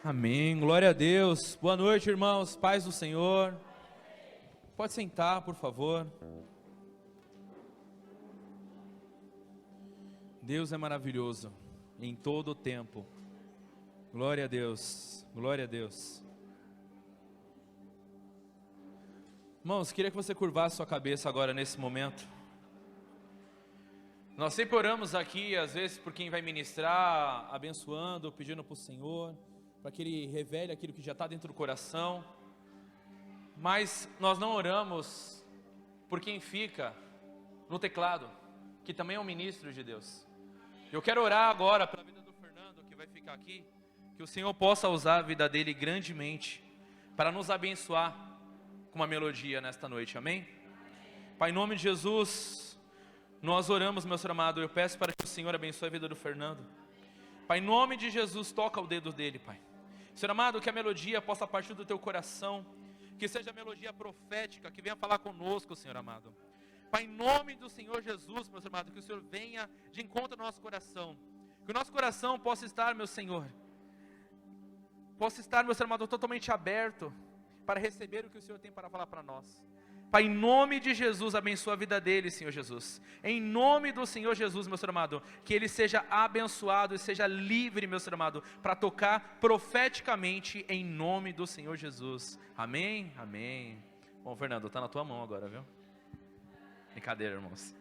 Amém, glória a Deus. Boa noite, irmãos, paz do Senhor. Pode sentar, por favor. Deus é maravilhoso em todo o tempo. Glória a Deus, glória a Deus. Irmãos, queria que você curvasse sua cabeça agora nesse momento. Nós sempre oramos aqui, às vezes, por quem vai ministrar, abençoando, pedindo para o Senhor, para que Ele revele aquilo que já está dentro do coração. Mas nós não oramos por quem fica no teclado, que também é um ministro de Deus. Eu quero orar agora pela vida do Fernando, que vai ficar aqui, que o Senhor possa usar a vida dele grandemente, para nos abençoar com uma melodia nesta noite, amém? Pai, em nome de Jesus, nós oramos, meu Senhor amado, eu peço para que o Senhor abençoe a vida do Fernando. Pai, em nome de Jesus, toca o dedo dele, Pai. Senhor amado, que a melodia possa partir do teu coração, que seja a melodia profética, que venha falar conosco, Senhor amado. Pai, em nome do Senhor Jesus, meu Senhor amado, que o Senhor venha de encontro ao nosso coração. Que o nosso coração possa estar, meu Senhor, meu Senhor amado, totalmente aberto para receber o que o Senhor tem para falar para nós. Pai, em nome de Jesus, abençoa a vida dele, Senhor Jesus. Em nome do Senhor Jesus, meu Senhor amado, que ele seja abençoado e seja livre, meu Senhor amado, para tocar profeticamente em nome do Senhor Jesus. Amém? Amém. Bom, Fernando, está na tua mão agora, viu? Brincadeira, irmãos.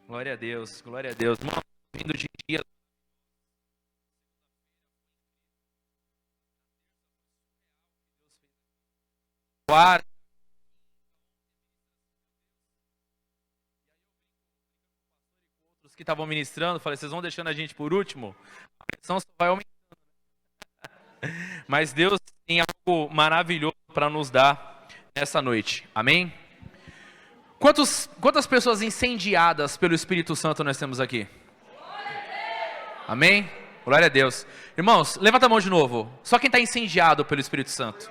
Glória a Deus, glória a Deus. Irmão, vindo de dia. Os que estavam ministrando, falei, vocês vão deixando a gente por último? A pressão só vai aumentando. Mas Deus tem algo maravilhoso para nos dar nessa noite, amém? Quantas pessoas incendiadas pelo Espírito Santo nós temos aqui? Amém? Glória a Deus. Irmãos, levanta a mão de novo. Só quem está incendiado pelo Espírito Santo.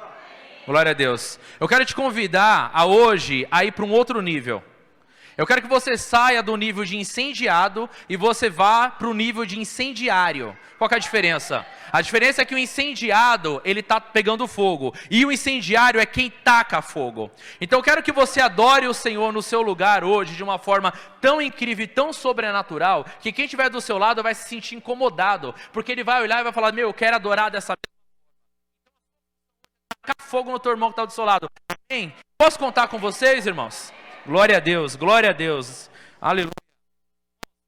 Glória a Deus. Eu quero te convidar a hoje a ir para um outro nível. Eu quero que você saia do nível de incendiado e você vá para o nível de incendiário. Qual que é a diferença? A diferença é que o incendiado, ele está pegando fogo. E o incendiário é quem taca fogo. Então eu quero que você adore o Senhor no seu lugar hoje de uma forma tão incrível e tão sobrenatural, que quem estiver do seu lado vai se sentir incomodado. Porque ele vai olhar e vai falar, eu quero adorar dessa forma. Tacar fogo no teu irmão que está do seu lado. Amém? Posso contar com vocês, irmãos? Glória a Deus, glória a Deus, aleluia.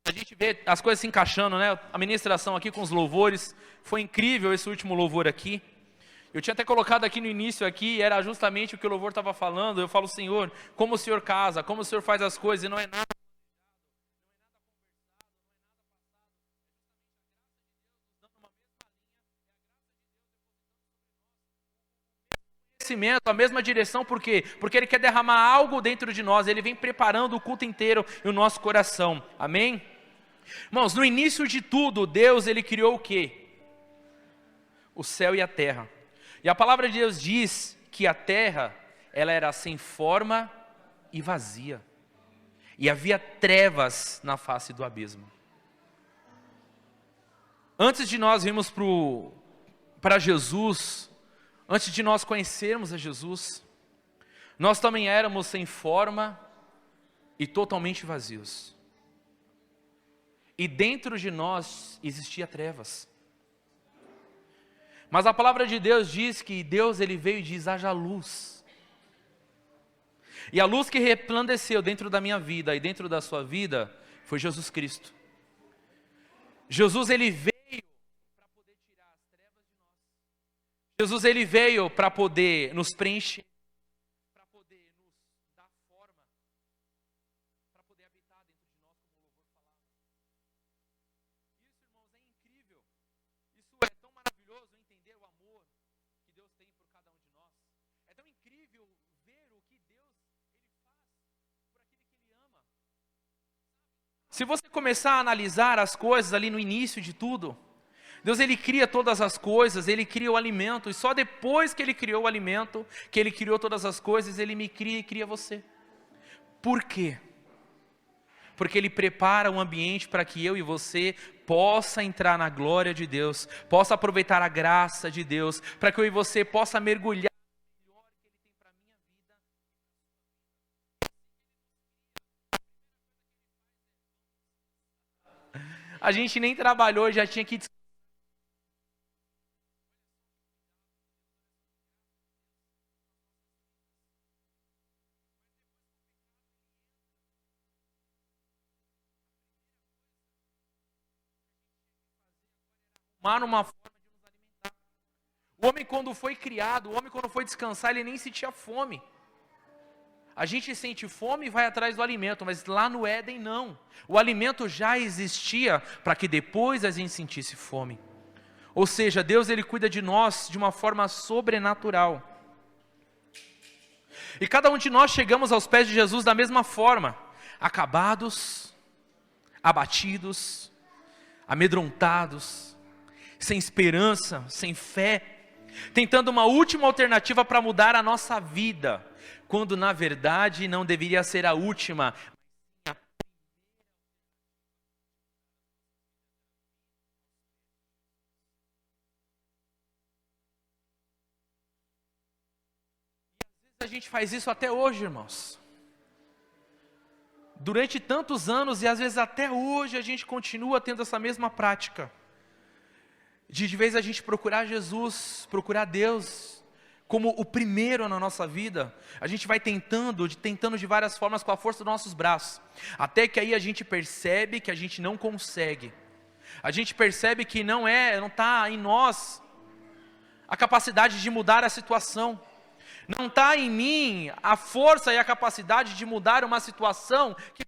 A gente vê as coisas se encaixando, né? A ministração aqui com os louvores, foi incrível esse último louvor aqui. Eu tinha até colocado aqui no início aqui, era justamente o que o louvor estava falando. Eu falo, Senhor, como o Senhor casa, como o Senhor faz as coisas, e não é nada. A mesma direção, por quê? Porque Ele quer derramar algo dentro de nós, Ele vem preparando o culto inteiro e o nosso coração, amém? Irmãos, no início de tudo, Deus, Ele criou o quê? O céu e a terra, e a palavra de Deus diz que a terra, ela era sem forma e vazia, e havia trevas na face do abismo. Antes de nós irmos para Jesus, antes de nós conhecermos a Jesus, nós também éramos sem forma e totalmente vazios. E dentro de nós existia trevas. Mas a palavra de Deus diz que Deus, Ele veio e diz, haja luz. E a luz que resplandeceu dentro da minha vida e dentro da sua vida foi Jesus Cristo. Jesus, Ele veio. Jesus, Ele veio para poder nos preencher, para poder nos dar forma, para poder habitar dentro de nós, como o louvor falava. Isso, irmãos, é incrível. Isso é tão maravilhoso, entender o amor que Deus tem por cada um de nós. É tão incrível ver o que Deus Ele faz por aquele que Ele ama. Se você começar a analisar as coisas ali no início de tudo, Deus, Ele cria todas as coisas, Ele cria o alimento, e só depois que Ele criou o alimento, que Ele criou todas as coisas, Ele me cria e cria você. Por quê? porque Ele prepara um ambiente para que eu e você possa entrar na glória de Deus, possa aproveitar a graça de Deus, para que eu e você possa mergulhar no melhor que Ele tem para a minha vida. A gente nem trabalhou, já tinha que descansar. Numa forma de nos alimentar. O homem quando foi criado, o homem quando foi descansar, ele nem sentia fome. A gente sente fome e vai atrás do alimento, mas lá no Éden não. O alimento já existia para que depois a gente sentisse fome. Ou seja, Deus ele cuida de nós de uma forma sobrenatural. E cada um de nós chegamos aos pés de Jesus da mesma forma, acabados, abatidos, amedrontados, sem esperança, sem fé, tentando uma última alternativa para mudar a nossa vida, quando na verdade não deveria ser a última. E às vezes a gente faz isso até hoje, irmãos. Durante tantos anos e às vezes até hoje a gente continua tendo essa mesma prática. De vez a gente procurar Jesus, procurar Deus como o primeiro na nossa vida, a gente vai tentando de várias formas com a força dos nossos braços, até que aí a gente percebe que a gente não consegue, a gente percebe que não está em nós a capacidade de mudar a situação, não está em mim a força e a capacidade de mudar uma situação que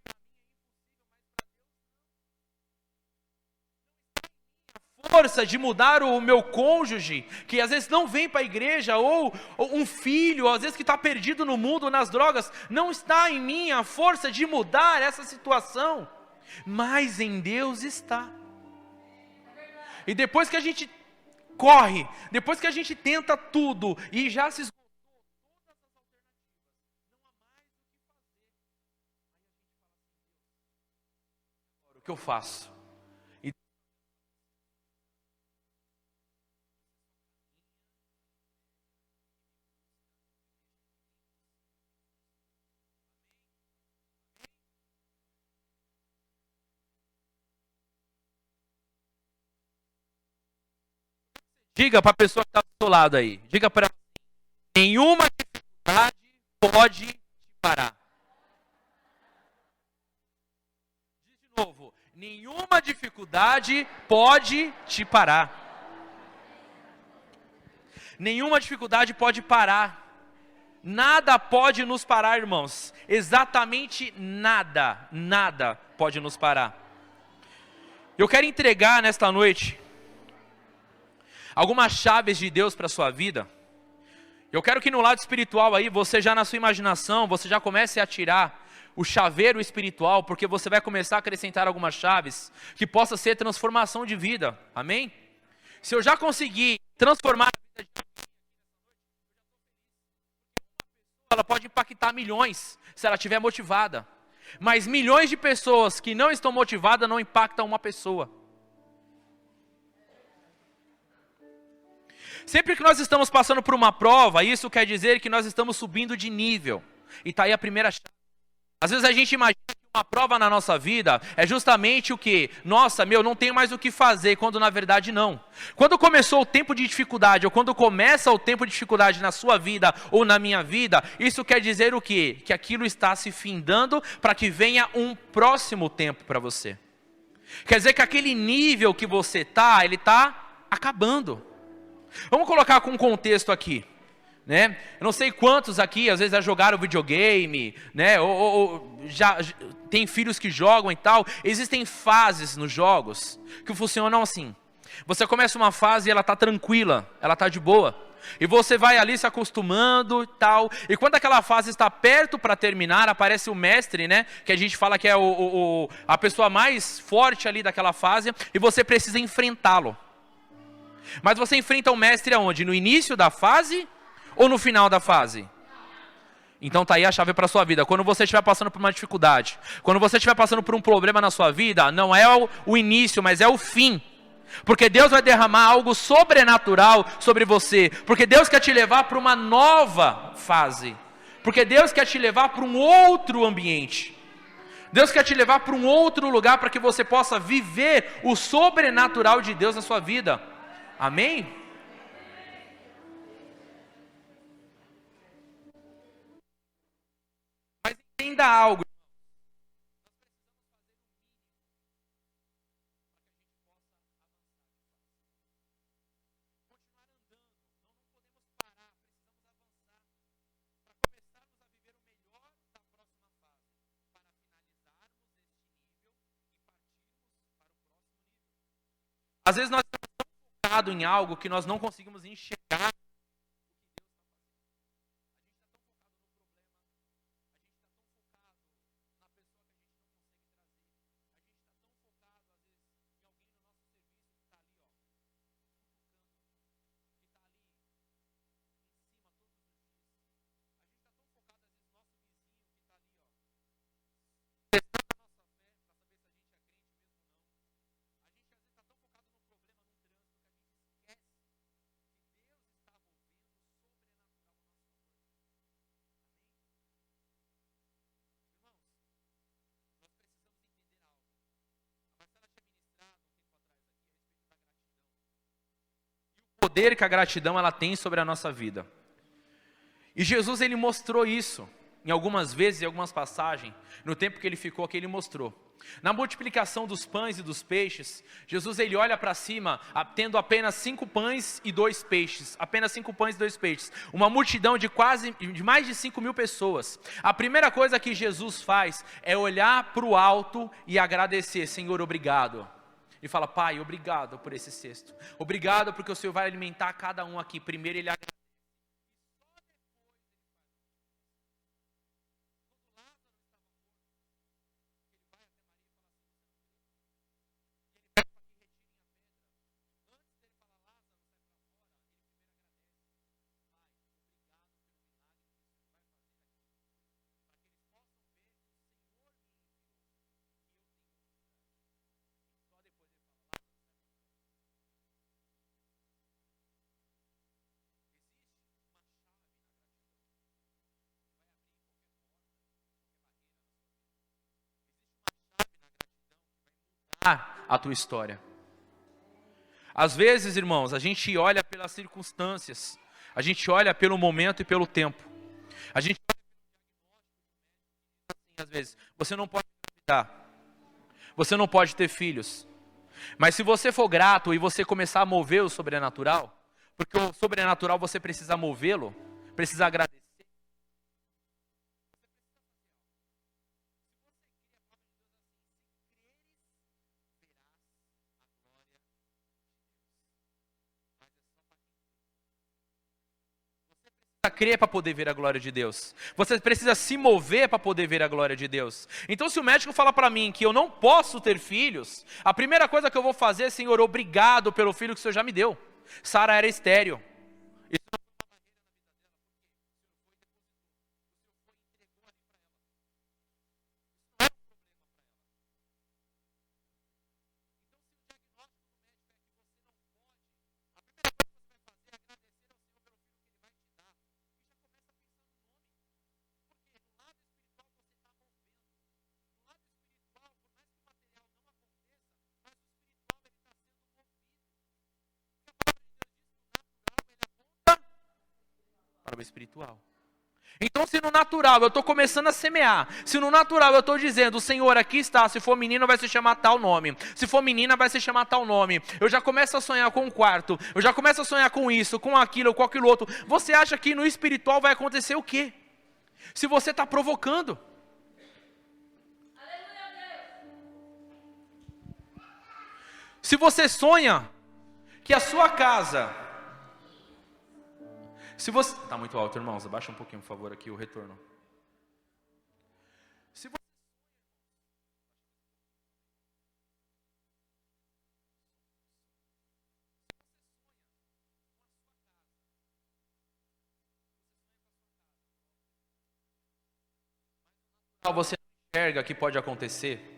força de mudar o meu cônjuge, que às vezes não vem para a igreja, ou um filho, às vezes que está perdido no mundo, nas drogas, não está em mim a força de mudar essa situação, mas em Deus está. E depois que a gente corre, depois que a gente tenta tudo, e já se esgotou todas as alternativas, não há mais o que fazer, o que eu faço? Diga para a pessoa que está do seu lado aí. Diga para ela: nenhuma dificuldade pode te parar. Diz de novo: nenhuma dificuldade pode te parar. Nenhuma dificuldade pode parar. Nada pode nos parar, irmãos. Exatamente nada, nada pode nos parar. Eu quero entregar nesta noite algumas chaves de Deus para a sua vida. Eu quero que no lado espiritual aí, você já na sua imaginação, você já comece a tirar o chaveiro espiritual, porque você vai começar a acrescentar algumas chaves, que possa ser transformação de vida, amém? Se eu já conseguir transformar a vida de alguém, ela pode impactar milhões, se ela estiver motivada, mas milhões de pessoas que não estão motivadas não impactam uma pessoa. Sempre que nós estamos passando por uma prova, isso quer dizer que nós estamos subindo de nível. E está aí a primeira chave. Às vezes a gente imagina que uma prova na nossa vida é justamente o que? Nossa, não tenho mais o que fazer, quando na verdade não. Quando começou o tempo de dificuldade, ou quando começa o tempo de dificuldade na sua vida ou na minha vida, isso quer dizer o quê? Que aquilo está se findando para que venha um próximo tempo para você. Quer dizer que aquele nível que você está, ele está acabando. Vamos colocar com um contexto aqui, né? Eu não sei quantos aqui, às vezes já jogaram videogame, né? Ou já tem filhos que jogam e tal. Existem fases nos jogos que funcionam assim. Você começa uma fase e ela está tranquila, ela está de boa. E você vai ali se acostumando e tal. E quando aquela fase está perto para terminar, aparece o mestre, né? Que a gente fala que é a pessoa mais forte ali daquela fase. E você precisa enfrentá-lo. Mas você enfrenta o mestre aonde? No início da fase ou no final da fase? Então tá aí a chave para a sua vida. Quando você estiver passando por uma dificuldade, quando você estiver passando por um problema na sua vida, não é o início, mas é o fim. Porque Deus vai derramar algo sobrenatural sobre você. Porque Deus quer te levar para uma nova fase. Porque Deus quer te levar para um outro ambiente. Deus quer te levar para um outro lugar para que você possa viver o sobrenatural de Deus na sua vida. Amém? Mas entenda algo. Às vezes nós estamos tão focados em algo que nós não conseguimos enxergar. O poder que a gratidão ela tem sobre a nossa vida. E Jesus ele mostrou isso em algumas vezes, em algumas passagens, no tempo que ele ficou aqui ele mostrou. Na multiplicação dos pães e dos peixes, Jesus ele olha para cima, tendo apenas 5 pães e 2 peixes, apenas 5 pães e 2 peixes, uma multidão de mais de 5.000 pessoas. A primeira coisa que Jesus faz é olhar para o alto e agradecer, Senhor, obrigado. E fala, Pai, obrigado por esse cesto, obrigado porque o Senhor vai alimentar cada um aqui. Primeiro ele agradece. A tua história. Às vezes, irmãos, a gente olha pelas circunstâncias, a gente olha pelo momento e pelo tempo. A gente olha, às vezes, você não pode engravidar, você não pode ter filhos. Mas se você for grato e você começar a mover o sobrenatural, porque o sobrenatural você precisa movê-lo, precisa agradecer. Precisa crer para poder ver a glória de Deus. Você precisa se mover para poder ver a glória de Deus. Então se o médico fala para mim que eu não posso ter filhos, a primeira coisa que eu vou fazer é, Senhor, obrigado pelo filho que o Senhor já me deu. Sara era estéril. Para o espiritual. Então se no natural eu estou começando a semear, se no natural eu estou dizendo, o Senhor aqui está, se for menino vai se chamar tal nome, se for menina vai se chamar tal nome, eu já começo a sonhar com um quarto, eu já começo a sonhar com isso, com aquilo outro, você acha que no espiritual vai acontecer o quê? Se você está provocando. Se você sonha que a sua casa... Se você... Está muito alto, irmãos. Abaixa um pouquinho, por favor, aqui o retorno. Se você... você não enxerga que pode acontecer.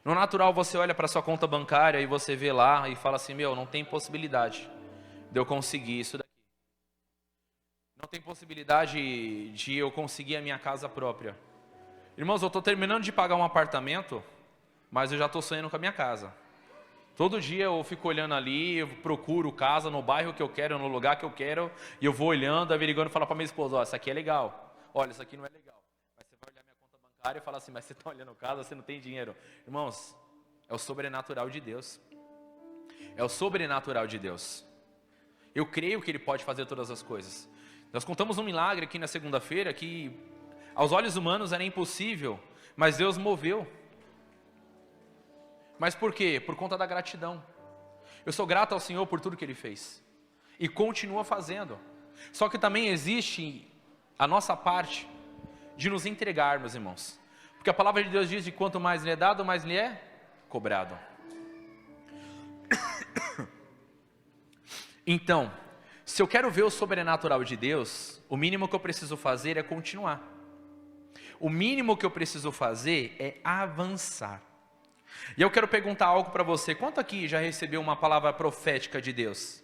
No natural você olha para sua conta bancária e você vê lá e fala assim, não tem possibilidade de eu conseguir isso daqui. Não tem possibilidade de eu conseguir a minha casa própria. Irmãos, eu estou terminando de pagar um apartamento, mas eu já estou sonhando com a minha casa. Todo dia eu fico olhando ali, eu procuro casa no bairro que eu quero, no lugar que eu quero, e eu vou olhando, averiguando e falo para minha esposa, isso aqui é legal, olha, isso aqui não é legal. Mas você vai olhar minha conta bancária e falar assim, mas você está olhando casa, você não tem dinheiro. Irmãos, é o sobrenatural de Deus. É o sobrenatural de Deus. Eu creio que Ele pode fazer todas as coisas. Nós contamos um milagre aqui na segunda-feira que aos olhos humanos era impossível, mas Deus moveu. Mas por quê? Por conta da gratidão. Eu sou grato ao Senhor por tudo que Ele fez. E continua fazendo. Só que também existe a nossa parte de nos entregar, meus irmãos. Porque a palavra de Deus diz que quanto mais lhe é dado, mais lhe é cobrado. Então, se eu quero ver o sobrenatural de Deus, o mínimo que eu preciso fazer é continuar. O mínimo que eu preciso fazer é avançar. E eu quero perguntar algo para você. Quanto aqui já recebeu uma palavra profética de Deus?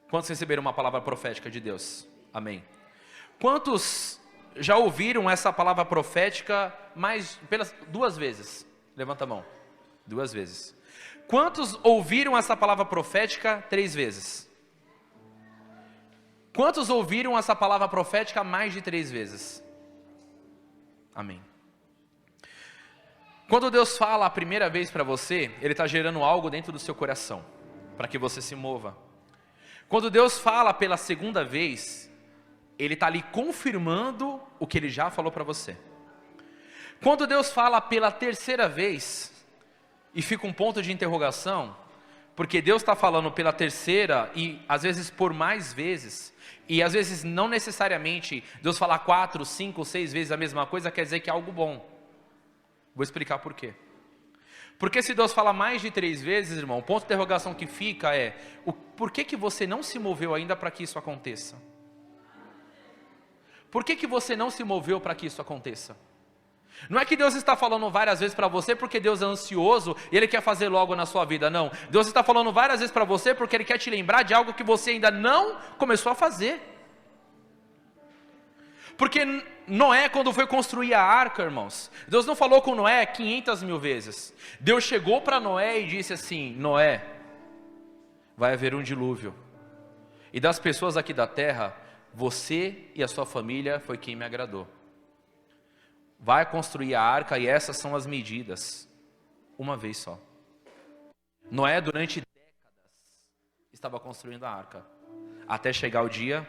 Quantos receberam uma palavra profética de Deus? Amém. Quantos já ouviram essa palavra profética pelas 2 vezes? Levanta a mão. 2 vezes. Quantos ouviram essa palavra profética 3 vezes? Quantos ouviram essa palavra profética mais de 3 vezes? Amém. Quando Deus fala a primeira vez para você, Ele está gerando algo dentro do seu coração, para que você se mova. Quando Deus fala pela segunda vez, Ele está ali confirmando o que Ele já falou para você. Quando Deus fala pela terceira vez, e fica um ponto de interrogação, porque Deus está falando pela terceira e às vezes por mais vezes, e às vezes não necessariamente Deus falar 4, 5, 6 vezes a mesma coisa quer dizer que é algo bom. Vou explicar por quê. Porque se Deus fala mais de 3 vezes, irmão, o ponto de interrogação que fica é, por que você não se moveu ainda para que isso aconteça? Por que você não se moveu para que isso aconteça? Não é que Deus está falando várias vezes para você porque Deus é ansioso e Ele quer fazer logo na sua vida, não. Deus está falando várias vezes para você porque Ele quer te lembrar de algo que você ainda não começou a fazer. Porque Noé, quando foi construir a arca, irmãos, Deus não falou com Noé 500.000 vezes. Deus chegou para Noé e disse assim, Noé, vai haver um dilúvio. E das pessoas aqui da terra, você e a sua família foi quem me agradou. Vai construir a arca e essas são as medidas. Uma vez só. Noé, durante décadas, estava construindo a arca. Até chegar o dia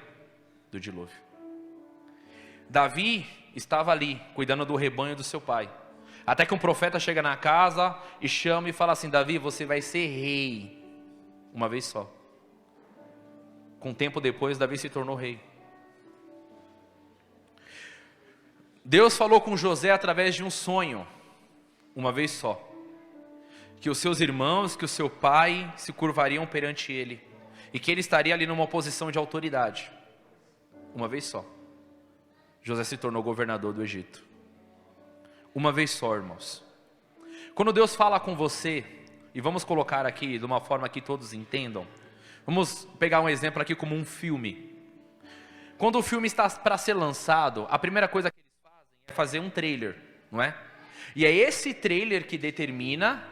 do dilúvio. Davi estava ali, cuidando do rebanho do seu pai. Até que um profeta chega na casa e chama e fala assim, Davi, você vai ser rei. Uma vez só. Com tempo depois, Davi se tornou rei. Deus falou com José através de um sonho. Uma vez só. Que os seus irmãos, que o seu pai se curvariam perante ele. E que ele estaria ali numa posição de autoridade. Uma vez só. José se tornou governador do Egito. Uma vez só, irmãos. Quando Deus fala com você, e vamos colocar aqui de uma forma que todos entendam, vamos pegar um exemplo aqui como um filme. Quando o filme está para ser lançado, a primeira coisa que eles fazem é fazer um trailer, não é? E é esse trailer que determina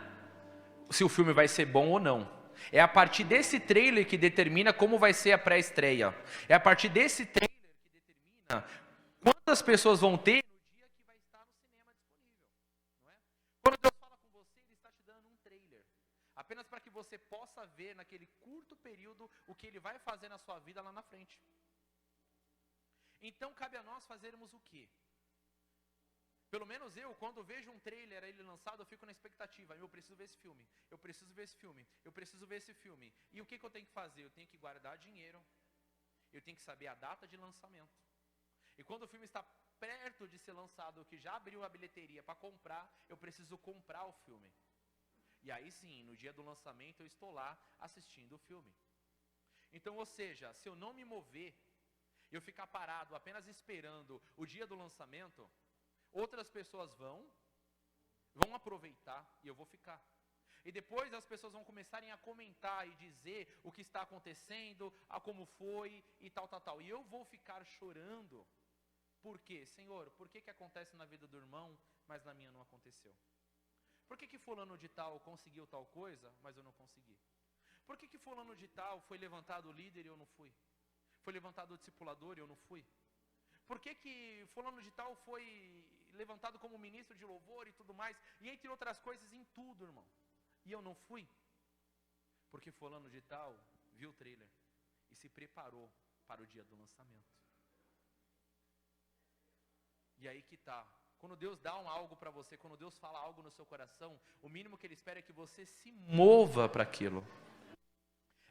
se o filme vai ser bom ou não. É a partir desse trailer que determina como vai ser a pré-estreia. É a partir desse trailer que determina quantas pessoas vão ter no dia que vai estar no cinema disponível, não é? Quando Deus fala com você, Ele está te dando um trailer, apenas para que você possa ver naquele curto período o que Ele vai fazer na sua vida lá na frente. Então cabe a nós fazermos o quê? Pelo menos eu, quando vejo um trailer ele lançado, eu fico na expectativa, eu preciso ver esse filme, eu preciso ver esse filme, eu preciso ver esse filme. E o que eu tenho que fazer? Eu tenho que guardar dinheiro, eu tenho que saber a data de lançamento. E quando o filme está perto de ser lançado, que já abriu a bilheteria para comprar, eu preciso comprar o filme. E aí sim, no dia do lançamento, eu estou lá assistindo o filme. Então, ou seja, se eu não me mover, eu ficar parado apenas esperando o dia do lançamento, outras pessoas vão aproveitar e eu vou ficar. E depois as pessoas vão começarem a comentar e dizer o que está acontecendo, a como foi e tal. E eu vou ficar chorando. Por quê? Senhor, por que acontece na vida do irmão, mas na minha não aconteceu? Por que fulano de tal conseguiu tal coisa, mas eu não consegui? Por que fulano de tal foi levantado líder e eu não fui? Foi levantado discipulador e eu não fui? Por que fulano de tal foi levantado como ministro de louvor e tudo mais? E entre outras coisas, em tudo, irmão. E eu não fui? Porque fulano de tal viu o trailer e se preparou para o dia do lançamento. E aí que tá. Quando Deus dá algo para você, quando Deus fala algo no seu coração, o mínimo que Ele espera é que você se mova para aquilo.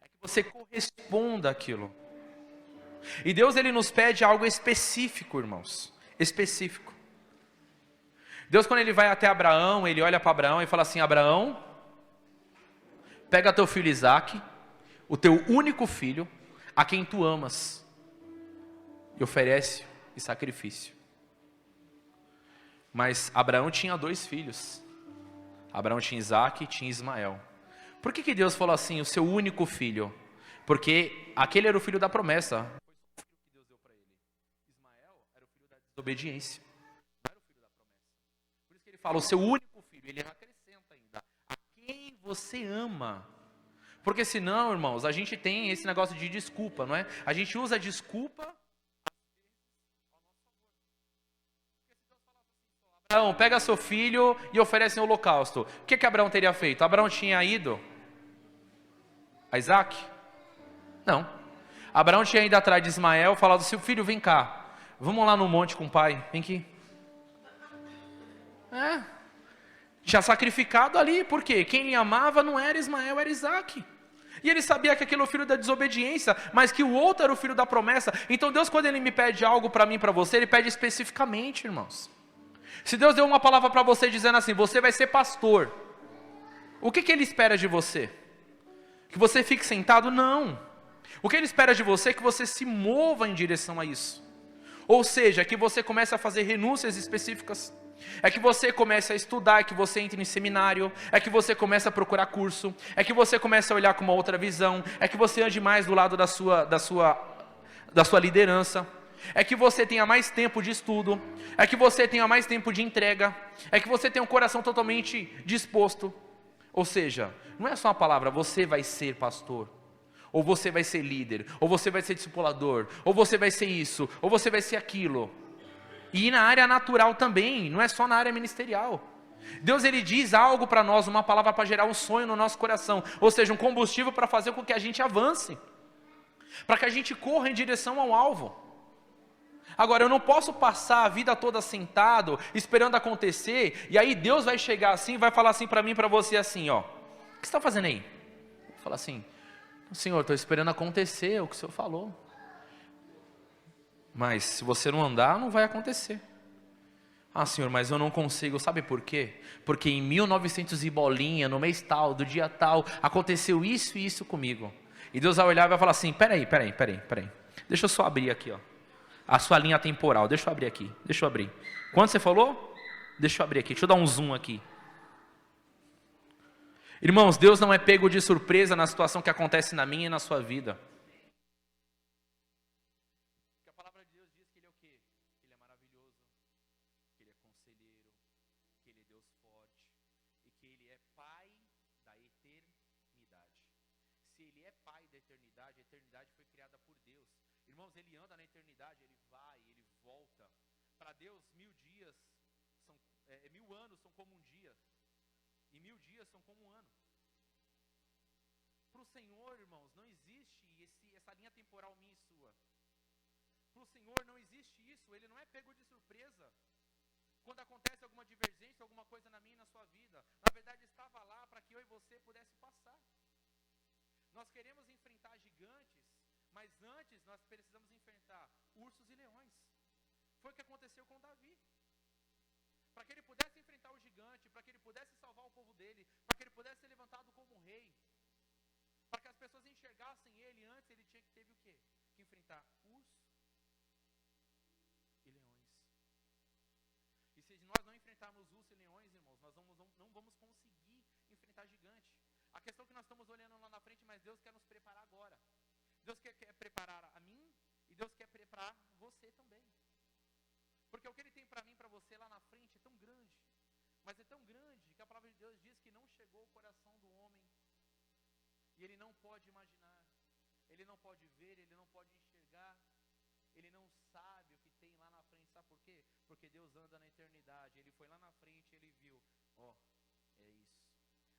É que você corresponda àquilo. E Deus, Ele nos pede algo específico, irmãos. Específico. Deus, quando Ele vai até Abraão, Ele olha para Abraão e fala assim: Abraão, pega teu filho Isaque, o teu único filho, a quem tu amas, e oferece em sacrifício. Mas Abraão tinha 2 filhos. Abraão tinha Isaque e tinha Ismael. Por que Deus falou assim, o seu único filho? Porque aquele era o filho da promessa. Foi o filho que Deus deu para ele. Ismael era o filho da desobediência. Não era o filho da promessa. Por isso que ele fala, o seu único filho. Ele acrescenta ainda, a quem você ama. Porque senão, irmãos, a gente tem esse negócio de desculpa, não é? A gente usa a desculpa. Abraão, pega seu filho e oferece em holocausto. O que Abraão teria feito? Abraão tinha ido a Isaque? Não. Abraão tinha ido atrás de Ismael, falado assim, filho, vem cá, vamos lá no monte com o pai, vem aqui. Tinha sacrificado ali, por quê? Quem ele amava não era Ismael, era Isaque. E ele sabia que aquele é o filho da desobediência, mas que o outro era o filho da promessa. Então Deus, quando Ele me pede algo para mim e para você, Ele pede especificamente, irmãos. Se Deus deu uma palavra para você dizendo assim, você vai ser pastor, o que Ele espera de você? Que você fique sentado? Não. O que Ele espera de você é que você se mova em direção a isso. Ou seja, que você comece a fazer renúncias específicas. É que você comece a estudar, é que você entre em seminário, é que você comece a procurar curso, é que você comece a olhar com uma outra visão, é que você ande mais do lado da sua liderança. É que você tenha mais tempo de estudo, é que você tenha mais tempo de entrega, é que você tenha um coração totalmente disposto. Ou seja, não é só uma palavra, você vai ser pastor, ou você vai ser líder, ou você vai ser discipulador, ou você vai ser isso, ou você vai ser aquilo. E na área natural também, não é só na área ministerial. Deus, Ele diz algo para nós, uma palavra para gerar um sonho no nosso coração, ou seja, um combustível para fazer com que a gente avance, para que a gente corra em direção ao alvo. Agora, eu não posso passar a vida toda sentado, esperando acontecer, e aí Deus vai chegar assim, vai falar assim para mim e para você assim, ó, o que você está fazendo aí? Eu vou falar assim, Senhor, estou esperando acontecer o que o Senhor falou. Mas se você não andar, não vai acontecer. Ah, Senhor, mas eu não consigo, sabe por quê? Porque em 1900 e bolinha, no mês tal, do dia tal, aconteceu isso e isso comigo. E Deus vai olhar e vai falar assim, peraí, deixa eu só abrir aqui, ó. A sua linha temporal, deixa eu abrir aqui, Quando você falou? Deixa eu abrir aqui, deixa eu dar um zoom aqui. Irmãos, Deus não é pego de surpresa na situação que acontece na minha e na sua vida. Porque a palavra de Deus diz que Ele é o quê? Que Ele é maravilhoso, que Ele é conselheiro, que Ele é Deus forte e que Ele é Pai da eternidade. Se Ele é Pai da eternidade, a eternidade foi criada por Deus. Irmãos, Ele anda na eternidade, Ele vai, Ele volta. Para Deus, 1000 dias, 1000 anos são como um dia. E 1000 dias são como um ano. Para o Senhor, irmãos, não existe essa linha temporal minha e sua. Para o Senhor não existe isso, Ele não é pego de surpresa. Quando acontece alguma divergência, alguma coisa na minha e na sua vida, na verdade estava lá para que eu e você pudesse passar. Nós queremos enfrentar gigantes, mas antes nós precisamos enfrentar ursos e leões. Foi o que aconteceu com Davi. Para que ele pudesse enfrentar o gigante, para que ele pudesse salvar o povo dele, para que ele pudesse ser levantado como um rei, para que as pessoas enxergassem ele, antes ele teve o quê? Que enfrentar ursos e leões. E se está gigante. A questão é que nós estamos olhando lá na frente, mas Deus quer nos preparar agora. Deus quer preparar a mim e Deus quer preparar você também. Porque o que Ele tem para mim e para você lá na frente é tão grande. Mas é tão grande que a palavra de Deus diz que não chegou ao coração do homem. E ele não pode imaginar. Ele não pode ver, ele não pode enxergar. Ele não sabe o que tem lá na frente. Sabe por quê? Porque Deus anda na eternidade. Ele foi lá na frente, ele viu. É isso.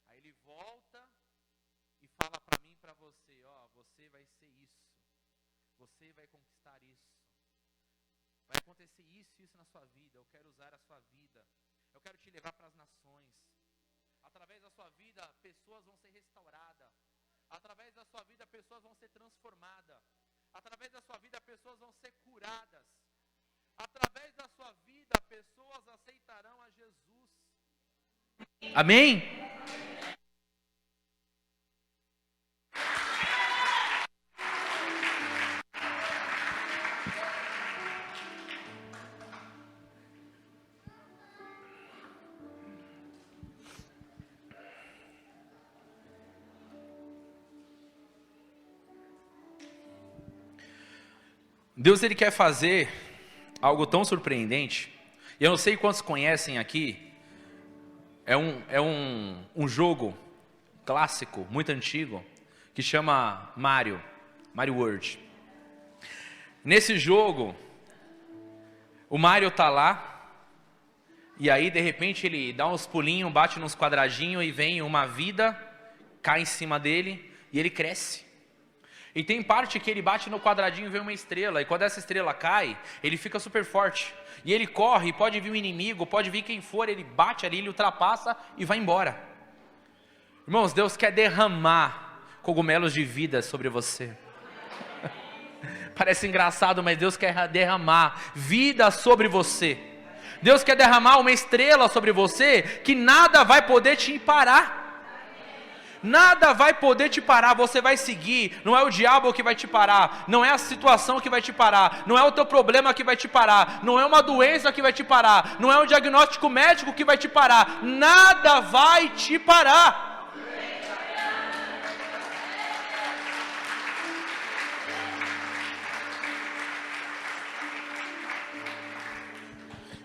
Aí ele volta e fala para mim e para você. Você vai ser isso. Você vai conquistar isso. Vai acontecer isso na sua vida. Eu quero usar a sua vida. Eu quero te levar para as nações. Através da sua vida, pessoas vão ser restauradas. Através da sua vida, pessoas vão ser transformadas. Através da sua vida, pessoas vão ser curadas. Através da sua vida, pessoas aceitarão a Jesus. Amém? Deus, Ele quer fazer algo tão surpreendente. E eu não sei quantos conhecem aqui. É um jogo clássico, muito antigo, que chama Mario World. Nesse jogo, o Mario tá lá, e aí de repente ele dá uns pulinhos, bate nos quadradinhos e vem uma vida, cai em cima dele e ele cresce. E tem parte que ele bate no quadradinho e vem uma estrela, e quando essa estrela cai, ele fica super forte. E ele corre, pode vir um inimigo, pode vir quem for, ele bate ali, ele ultrapassa e vai embora. Irmãos, Deus quer derramar cogumelos de vida sobre você. Parece engraçado, mas Deus quer derramar vida sobre você. Deus quer derramar uma estrela sobre você, que nada vai poder te parar. Nada vai poder te parar, você vai seguir. Não é o diabo que vai te parar, não é a situação que vai te parar, não é o teu problema que vai te parar, não é uma doença que vai te parar, não é um diagnóstico médico que vai te parar. Nada vai te parar.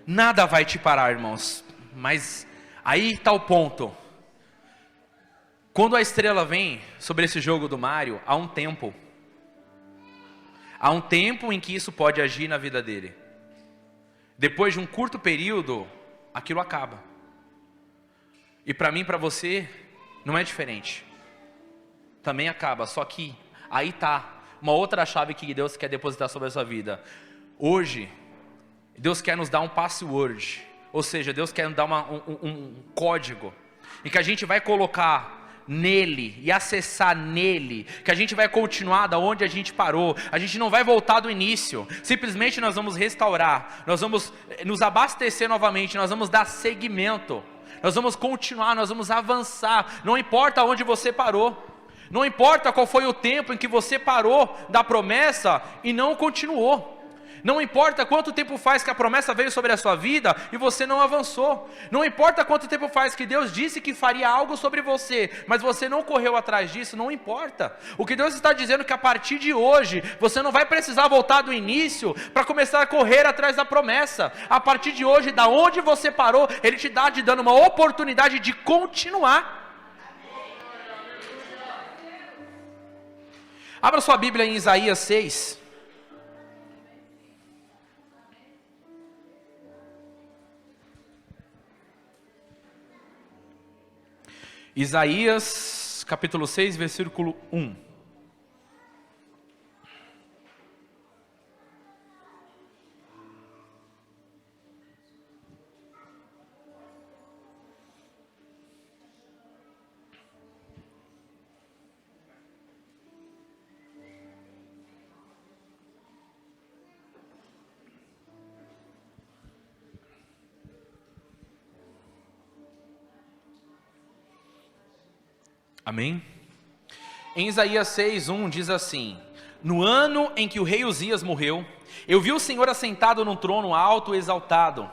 Nada vai te parar, irmãos. Mas aí está o ponto. Quando a estrela vem sobre esse jogo do Mario, há um tempo. Há um tempo em que isso pode agir na vida dele. Depois de um curto período, aquilo acaba. E para mim, para você, não é diferente. Também acaba, só que aí está uma outra chave que Deus quer depositar sobre a sua vida. Hoje, Deus quer nos dar um password. Ou seja, Deus quer nos dar um código em que a gente vai colocar nele e acessar nele, que a gente vai continuar da onde a gente parou. A gente não vai voltar do início, simplesmente nós vamos restaurar, nós vamos nos abastecer novamente, nós vamos dar seguimento, nós vamos continuar, nós vamos avançar. Não importa onde você parou, não importa qual foi o tempo em que você parou da promessa e não continuou. Não importa quanto tempo faz que a promessa veio sobre a sua vida e você não avançou. Não importa quanto tempo faz que Deus disse que faria algo sobre você, mas você não correu atrás disso, não importa. O que Deus está dizendo é que a partir de hoje, você não vai precisar voltar do início para começar a correr atrás da promessa. A partir de hoje, da onde você parou, Ele te dando uma oportunidade de continuar. Abra sua Bíblia em Isaías 6. Isaías, capítulo 6, versículo 1. Amém? Em Isaías 6:1 diz assim: no ano em que o rei Uzias morreu, eu vi o Senhor assentado num trono alto e exaltado,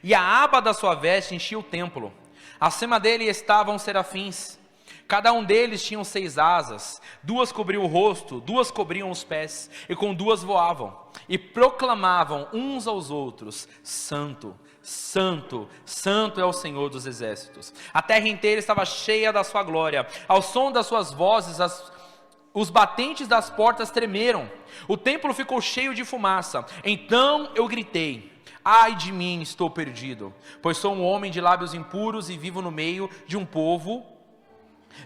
e a aba da sua veste enchia o templo. Acima dele estavam serafins. Cada um deles tinha 6 asas, 2 cobriam o rosto, 2 cobriam os pés, e com 2 voavam, e proclamavam uns aos outros: Santo, Santo, Santo é o Senhor dos exércitos. A terra inteira estava cheia da sua glória. Ao som das suas vozes, os batentes das portas tremeram. O templo ficou cheio de fumaça. Então eu gritei: ai de mim, estou perdido, pois sou um homem de lábios impuros e vivo no meio de um povo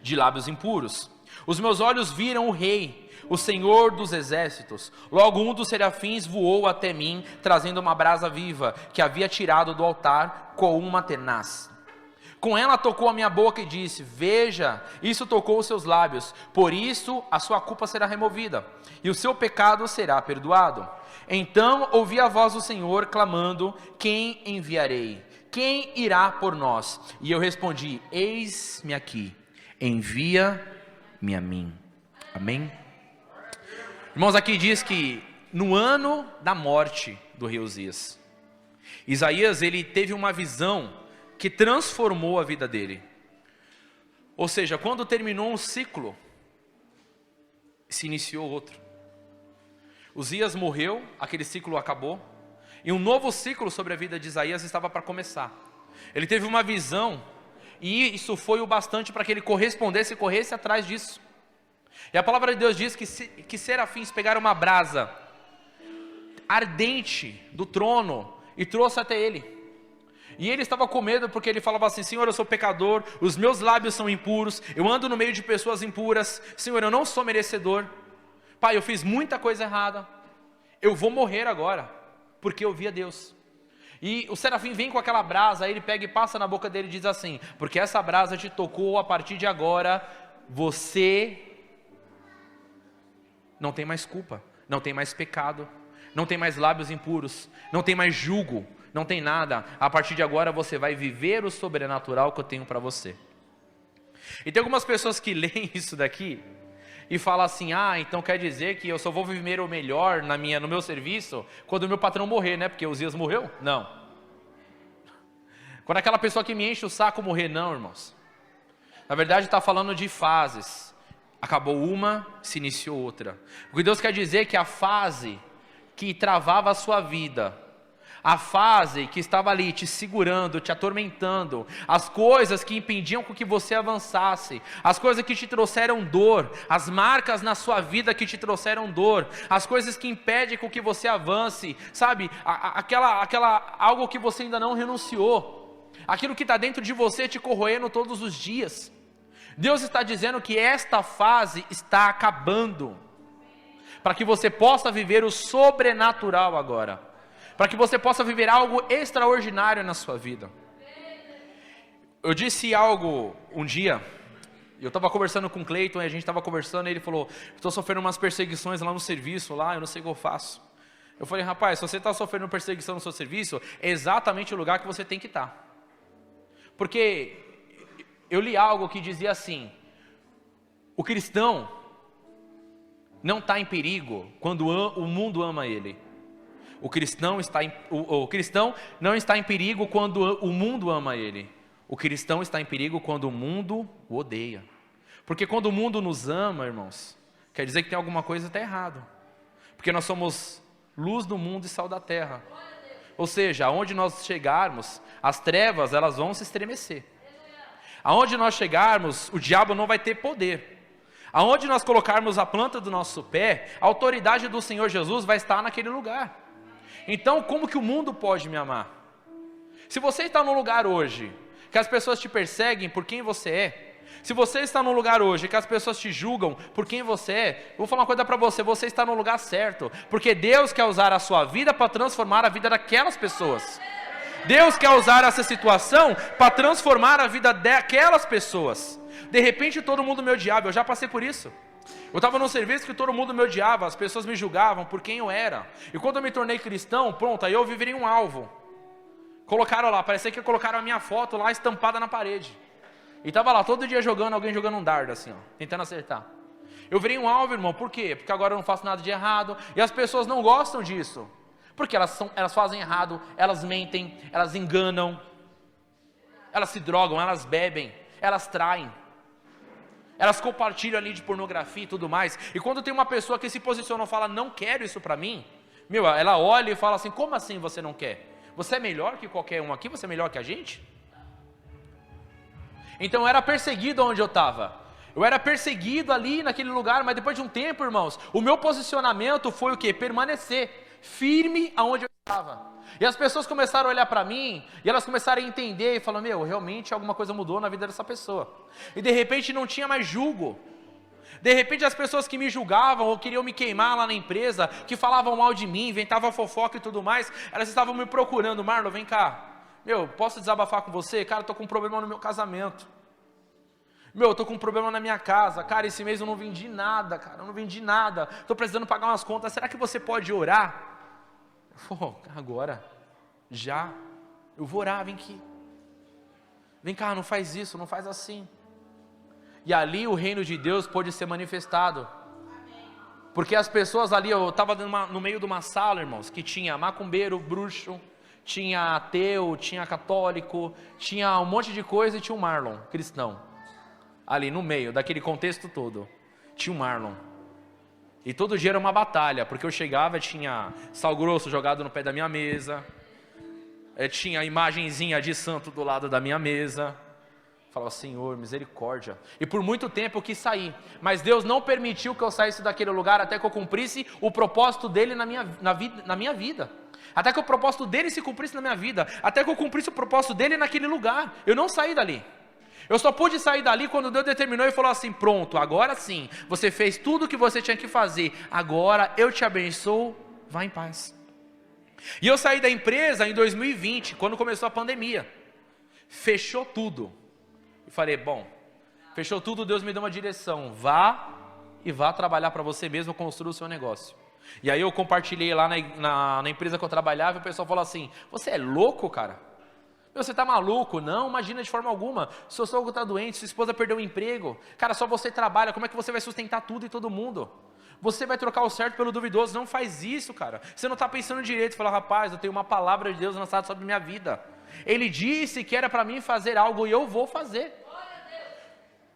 de lábios impuros. Os meus olhos viram o Rei, o Senhor dos exércitos. Logo um dos serafins voou até mim, trazendo uma brasa viva, que havia tirado do altar com uma tenaz. Com ela tocou a minha boca e disse: veja, isso tocou os seus lábios, por isso a sua culpa será removida, e o seu pecado será perdoado. Então ouvi a voz do Senhor clamando: quem enviarei? Quem irá por nós? E eu respondi: eis-me aqui, envia-me a mim. Amém? Irmãos, aqui diz que no ano da morte do rei Uzias, Isaías ele teve uma visão que transformou a vida dele. Ou seja, quando terminou um ciclo, se iniciou outro. Uzias morreu, aquele ciclo acabou, e um novo ciclo sobre a vida de Isaías estava para começar. Ele teve uma visão, e isso foi o bastante para que ele correspondesse e corresse atrás disso. E a palavra de Deus diz que serafins pegaram uma brasa ardente do trono e trouxe até ele. E ele estava com medo porque ele falava assim: Senhor, eu sou pecador, os meus lábios são impuros, eu ando no meio de pessoas impuras, Senhor, eu não sou merecedor, Pai, eu fiz muita coisa errada, eu vou morrer agora, porque eu vi a Deus. E o serafim vem com aquela brasa, aí ele pega e passa na boca dele e diz assim: porque essa brasa te tocou, a partir de agora, você não tem mais culpa, não tem mais pecado, não tem mais lábios impuros, não tem mais jugo, não tem nada. A partir de agora você vai viver o sobrenatural que eu tenho para você. E tem algumas pessoas que leem isso daqui e falam assim: ah, então quer dizer que eu só vou viver o melhor no meu serviço quando o meu patrão morrer, né? Porque Uzias morreu? Não. Quando aquela pessoa que me enche o saco morrer, não, irmãos. Na verdade está falando de fases. Acabou uma, se iniciou outra. O que Deus quer dizer é que a fase que travava a sua vida, a fase que estava ali te segurando, te atormentando, as coisas que impediam com que você avançasse, as coisas que te trouxeram dor, as marcas na sua vida que te trouxeram dor, as coisas que impedem com que você avance, sabe, algo que você ainda não renunciou, aquilo que está dentro de você te corroendo todos os dias. Deus está dizendo que esta fase está acabando, para que você possa viver o sobrenatural agora, para que você possa viver algo extraordinário na sua vida. Eu disse algo um dia, eu estava conversando com o Cleiton, e a gente estava conversando, e ele falou: estou sofrendo umas perseguições lá no serviço, eu não sei o que eu faço. Eu falei: rapaz, se você está sofrendo perseguição no seu serviço, é exatamente o lugar que você tem que estar. Porque eu li algo que dizia assim: o cristão não está em perigo quando o mundo ama ele. O cristão não está em perigo quando o mundo ama ele. O cristão está em perigo quando o mundo o odeia. Porque quando o mundo nos ama, irmãos, quer dizer que tem alguma coisa que está errado. Porque nós somos luz do mundo e sal da terra. Ou seja, aonde nós chegarmos, as trevas elas vão se estremecer. Aonde nós chegarmos, o diabo não vai ter poder. Aonde nós colocarmos a planta do nosso pé, a autoridade do Senhor Jesus vai estar naquele lugar. Então, como que o mundo pode me amar? Se você está num lugar hoje que as pessoas te perseguem por quem você é, se você está num lugar hoje que as pessoas te julgam por quem você é, eu vou falar uma coisa para você: você está no lugar certo, porque Deus quer usar a sua vida para transformar a vida daquelas pessoas. Deus quer usar essa situação para transformar a vida daquelas pessoas. De repente todo mundo me odiava, eu já passei por isso. Eu estava num serviço que todo mundo me odiava, as pessoas me julgavam por quem eu era. E quando eu me tornei cristão, pronto, aí eu viveria um alvo. Colocaram lá, parecia que colocaram a minha foto lá estampada na parede. E estava lá todo dia alguém jogando um dardo assim, ó, tentando acertar. Eu virei um alvo, irmão, por quê? Porque agora eu não faço nada de errado. E as pessoas não gostam disso. Porque elas fazem errado, elas mentem, elas enganam. Elas se drogam, elas bebem, elas traem. Elas compartilham ali de pornografia e tudo mais. E quando tem uma pessoa que se posiciona e fala, não quero isso para mim, ela olha e fala assim, como assim você não quer? Você é melhor que qualquer um aqui? Você é melhor que a gente? Então eu era perseguido onde eu estava. Eu era perseguido ali naquele lugar, mas depois de um tempo, irmãos, o meu posicionamento foi o quê? Permanecer firme aonde eu estava. E as pessoas começaram a olhar para mim, e elas começaram a entender, e falaram, realmente alguma coisa mudou na vida dessa pessoa. E de repente não tinha mais julgo. De repente as pessoas que me julgavam, ou queriam me queimar lá na empresa, que falavam mal de mim, inventavam fofoca e tudo mais, elas estavam me procurando, Marlon, vem cá. Posso desabafar com você? Cara, eu estou com um problema no meu casamento. Eu estou com um problema na minha casa. Cara, esse mês eu não vendi nada, cara, eu não vendi nada. Estou precisando pagar umas contas. Será que você pode orar? Agora? Já? Eu vou orar, vem aqui. Vem cá, não faz isso, não faz assim. E ali o reino de Deus pôde ser manifestado. Porque as pessoas ali, eu estava no meio de uma sala, irmãos, que tinha macumbeiro, bruxo, tinha ateu, tinha católico, tinha um monte de coisa e tinha um Marlon, cristão. Ali no meio, daquele contexto todo, tinha um Marlon. E todo dia era uma batalha, porque eu chegava, tinha sal grosso jogado no pé da minha mesa, tinha a imagenzinha de santo do lado da minha mesa. Falava, Senhor, misericórdia. E por muito tempo eu quis sair, mas Deus não permitiu que eu saísse daquele lugar até que eu cumprisse o propósito dele na minha vida. Até que o propósito dele se cumprisse na minha vida, até que eu cumprisse o propósito dele naquele lugar. Eu não saí dali. Eu só pude sair dali quando Deus determinou e falou assim, pronto, agora sim, você fez tudo o que você tinha que fazer, agora eu te abençoo, vá em paz. E eu saí da empresa em 2020, quando começou a pandemia, fechou tudo. E falei, fechou tudo, Deus me deu uma direção, vá trabalhar para você mesmo, construir o seu negócio. E aí eu compartilhei lá na empresa que eu trabalhava, e o pessoal falou assim, você é louco, cara? Você está maluco? Não, imagina de forma alguma. Seu sogro está doente, sua esposa perdeu o emprego. Cara, só você trabalha, como é que você vai sustentar tudo e todo mundo? Você vai trocar o certo pelo duvidoso, não faz isso, cara. Você não está pensando direito, fala, rapaz, eu tenho uma palavra de Deus lançada sobre minha vida. Ele disse que era para mim fazer algo e eu vou fazer.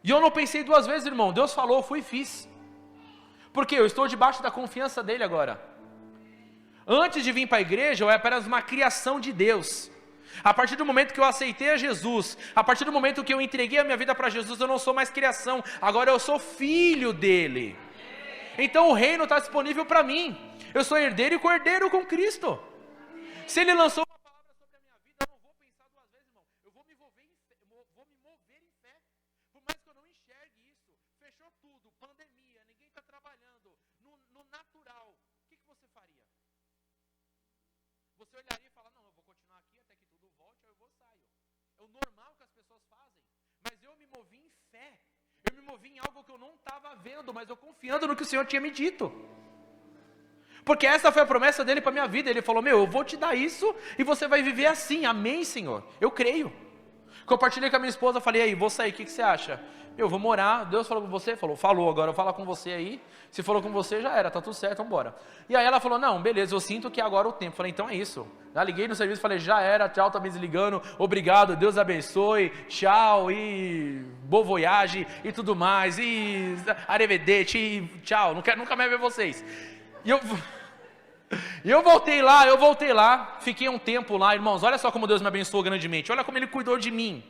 E eu não pensei duas vezes, irmão, Deus falou, fui e fiz. Porque eu estou debaixo da confiança dele agora. Antes de vir para a igreja, eu era apenas uma criação de Deus. A partir do momento que eu aceitei a Jesus, a partir do momento que eu entreguei a minha vida para Jesus, eu não sou mais criação, agora eu sou filho dele. Então o reino está disponível para mim. Eu sou herdeiro e co-herdeiro com Cristo. Se ele lançou uma palavra sobre a minha vida, eu não vou pensar duas vezes, irmão. Eu vou me mover em fé. Por mais que eu não enxergue isso, fechou tudo, pandemia, ninguém está trabalhando, no natural, o que você faria? Você olharia e fala, não, eu vou continuar aqui até que tudo volte, ou eu vou sair. É o normal que as pessoas fazem, mas eu me movi em fé, eu me movi em algo que eu não estava vendo, mas eu confiando no que o Senhor tinha me dito. Porque essa foi a promessa dele para a minha vida, ele falou, eu vou te dar isso e você vai viver assim, amém, Senhor, eu creio. Compartilhei com a minha esposa, falei, aí, vou sair, o que você acha? Eu vou morar, Deus falou com você? Falou, agora eu vou falar com você aí, se falou com você já era, tá tudo certo, vamos embora. E aí ela falou, não, beleza, eu sinto que agora é o tempo. Falei, então é isso. Já liguei no serviço, falei, já era, tchau, tá me desligando, obrigado, Deus abençoe, tchau, e boa voyage, e tudo mais, e arrivederci, e tchau, não quero nunca mais ver vocês. E eu voltei lá, fiquei um tempo lá, irmãos, olha só como Deus me abençoou grandemente, olha como Ele cuidou de mim,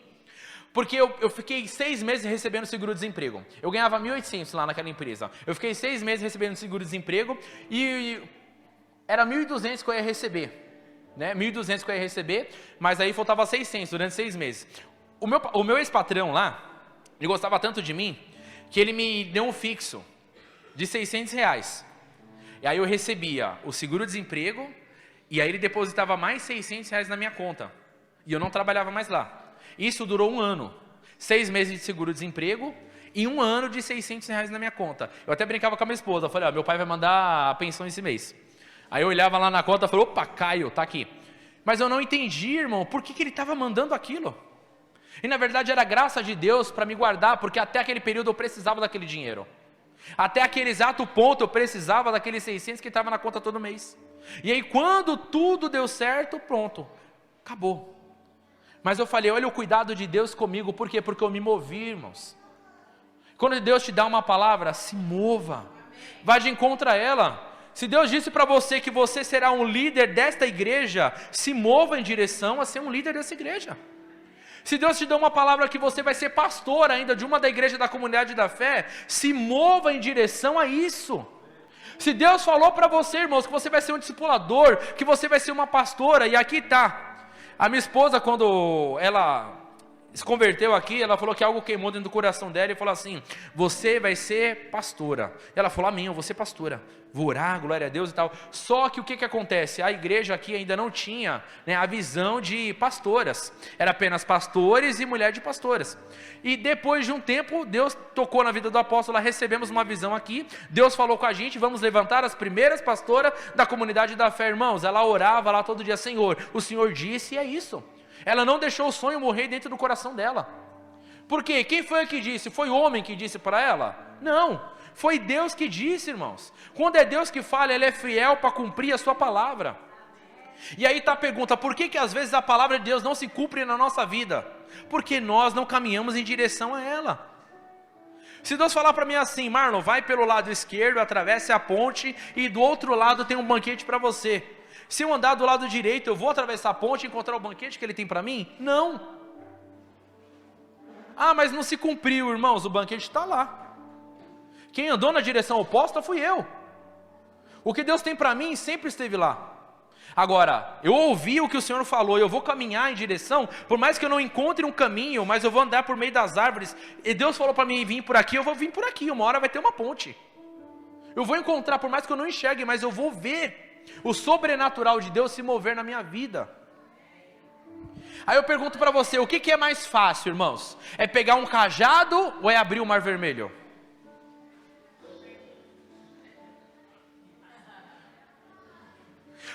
porque eu fiquei 6 meses recebendo seguro-desemprego, eu ganhava 1.800 lá naquela empresa, eu fiquei 6 meses recebendo seguro-desemprego, e era 1.200 que eu ia receber, né, 1.200 que eu ia receber, mas aí faltava 600 durante 6 meses, o meu ex-patrão lá, ele gostava tanto de mim, que ele me deu um fixo, de R$600, e aí eu recebia o seguro-desemprego, e aí ele depositava mais R$600 na minha conta, e eu não trabalhava mais lá. Isso durou 1 ano, 6 meses de seguro-desemprego, e 1 ano de R$600 na minha conta. Eu até brincava com a minha esposa, eu falei, meu pai vai mandar a pensão esse mês. Aí eu olhava lá na conta e falei, opa, Caio, tá aqui. Mas eu não entendi, irmão, por que ele estava mandando aquilo. E na verdade era graça de Deus para me guardar, porque até aquele período eu precisava daquele dinheiro. Até aquele exato ponto eu precisava daqueles 600 que estava na conta todo mês. E aí quando tudo deu certo, pronto, acabou. Mas eu falei, olha o cuidado de Deus comigo, por quê? Porque eu me movi, irmãos. Quando Deus te dá uma palavra, se mova, vá de encontro a ela. Se Deus disse para você que você será um líder desta igreja, se mova em direção a ser um líder dessa igreja. Se Deus te deu uma palavra que você vai ser pastor ainda de uma da igreja da comunidade da fé, se mova em direção a isso. Se Deus falou para você, irmãos, que você vai ser um discipulador, que você vai ser uma pastora, e aqui está. A minha esposa, quando ela se converteu aqui, ela falou que algo queimou dentro do coração dela e falou assim: você vai ser pastora. Ela falou: amém, eu vou ser pastora, vou orar, glória a Deus e tal. Só que o que acontece? A igreja aqui ainda não tinha, né, a visão de pastoras, era apenas pastores e mulher de pastoras. E depois de um tempo, Deus tocou na vida do apóstolo, recebemos uma visão aqui, Deus falou com a gente: vamos levantar as primeiras pastoras da comunidade da fé, irmãos. Ela orava lá todo dia: Senhor, o Senhor disse, e é isso. Ela não deixou o sonho morrer dentro do coração dela. Por quê? Quem foi que disse? Foi o homem que disse para ela? Não, foi Deus que disse, irmãos. Quando é Deus que fala, Ele é fiel para cumprir a sua palavra. E aí está a pergunta: por que às vezes a palavra de Deus não se cumpre na nossa vida? Porque nós não caminhamos em direção a ela. Se Deus falar para mim assim: Marlon, vai pelo lado esquerdo, atravesse a ponte e do outro lado tem um banquete para você. Se eu andar do lado direito, eu vou atravessar a ponte e encontrar o banquete que Ele tem para mim? Não. Ah, mas não se cumpriu, irmãos, o banquete está lá. Quem andou na direção oposta fui eu. O que Deus tem para mim sempre esteve lá. Agora, eu ouvi o que o Senhor falou, eu vou caminhar em direção, por mais que eu não encontre um caminho, mas eu vou andar por meio das árvores, e Deus falou para mim vir por aqui, eu vou vir por aqui, uma hora vai ter uma ponte. Eu vou encontrar, por mais que eu não enxergue, mas eu vou ver o sobrenatural de Deus se mover na minha vida. Aí eu pergunto para você, o que é mais fácil, irmãos? É pegar um cajado ou é abrir o mar vermelho?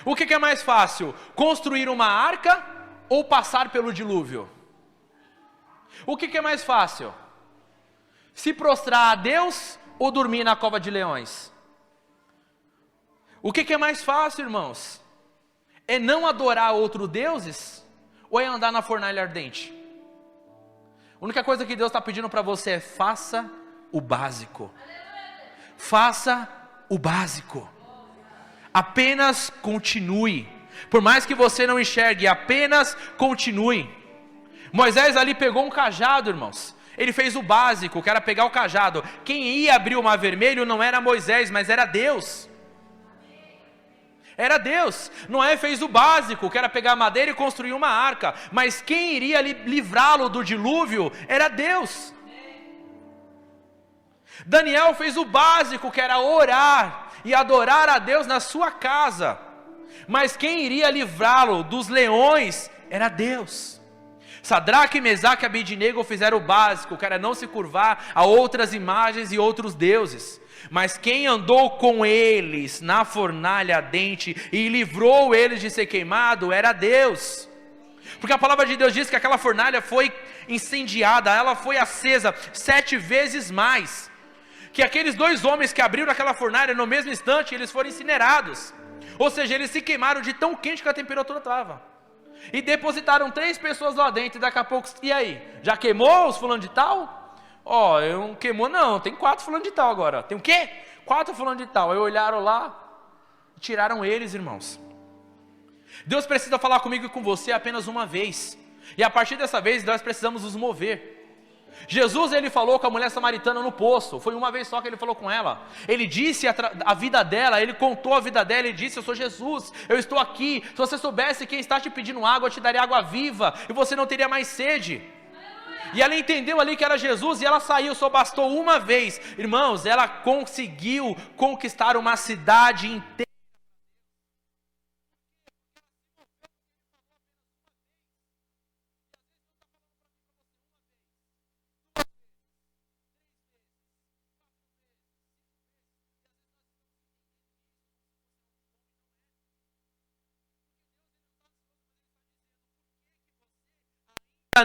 O que é mais fácil? Construir uma arca ou passar pelo dilúvio? O que é mais fácil? Se prostrar a Deus ou dormir na cova de leões? O que é mais fácil, irmãos? É não adorar outros deuses ou é andar na fornalha ardente? A única coisa que Deus está pedindo para você é: faça o básico. Faça o básico. Apenas continue. Por mais que você não enxergue, apenas continue. Moisés ali pegou um cajado, irmãos. Ele fez o básico, que era pegar o cajado. Quem ia abrir o mar vermelho não era Moisés, mas era Deus. Era Deus. Noé fez o básico, que era pegar madeira e construir uma arca. Mas quem iria livrá-lo do dilúvio era Deus. Daniel fez o básico, que era orar e adorar a Deus na sua casa. Mas quem iria livrá-lo dos leões era Deus. Sadraque, Mesaque e Abednego fizeram o básico, que era não se curvar a outras imagens e outros deuses. Mas quem andou com eles na fornalha ardente e livrou eles de ser queimado era Deus. Porque a palavra de Deus diz que aquela fornalha foi incendiada, ela foi acesa 7 vezes mais. Que aqueles 2 homens que abriram aquela fornalha, no mesmo instante eles foram incinerados. Ou seja, eles se queimaram de tão quente que a temperatura estava. E depositaram 3 pessoas lá dentro, e daqui a pouco, e aí? Já queimou os fulano de tal? Ó, eu não queimou não, tem 4 fulano de tal agora. Tem o quê? 4 fulano de tal. Aí olharam lá, tiraram eles, irmãos. Deus precisa falar comigo e com você apenas uma vez. E a partir dessa vez nós precisamos nos mover. Jesus, ele falou com a mulher samaritana no poço. Foi uma vez só que ele falou com ela. Ele disse a vida dela, ele contou a vida dela. Ele disse: eu sou Jesus, eu estou aqui. Se você soubesse quem está te pedindo água, eu te daria água viva, e você não teria mais sede. E ela entendeu ali que era Jesus, e ela saiu. Só bastou uma vez, irmãos, ela conseguiu conquistar uma cidade inteira.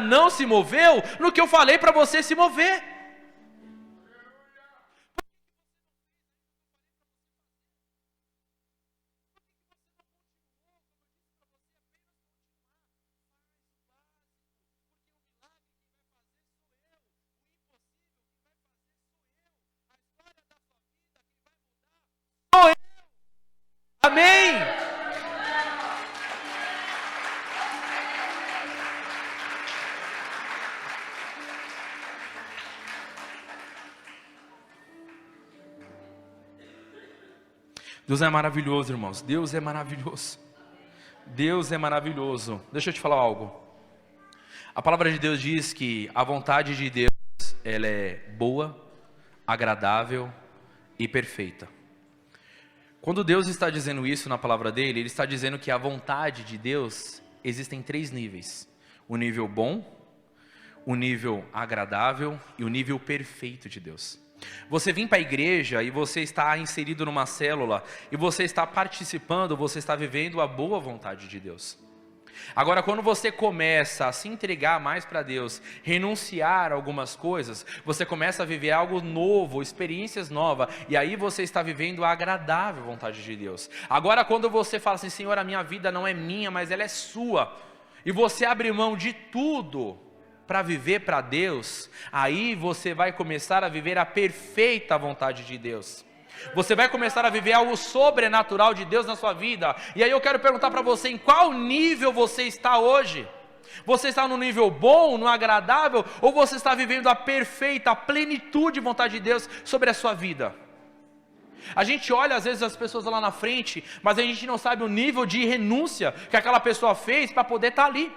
Não se moveu no que eu falei para você se mover. Deus é maravilhoso, irmãos. Deus é maravilhoso. Deus é maravilhoso. Deixa eu te falar algo. A palavra de Deus diz que a vontade de Deus, ela é boa, agradável e perfeita. Quando Deus está dizendo isso na palavra dele, ele está dizendo que a vontade de Deus existem 3 níveis: o nível bom, o nível agradável e o nível perfeito de Deus. Você vem para a igreja e você está inserido numa célula e você está participando, você está vivendo a boa vontade de Deus. Agora, quando você começa a se entregar mais para Deus, renunciar a algumas coisas, você começa a viver algo novo, experiências novas, e aí você está vivendo a agradável vontade de Deus. Agora, quando você fala assim: Senhor, a minha vida não é minha, mas ela é sua, e você abre mão de tudo para viver para Deus, aí você vai começar a viver a perfeita vontade de Deus. Você vai começar a viver algo sobrenatural de Deus na sua vida. E aí eu quero perguntar para você: em qual nível você está hoje? Você está no nível bom, no agradável, ou você está vivendo a perfeita, a plenitude de vontade de Deus sobre a sua vida? A gente olha às vezes as pessoas lá na frente, mas a gente não sabe o nível de renúncia que aquela pessoa fez para poder estar ali.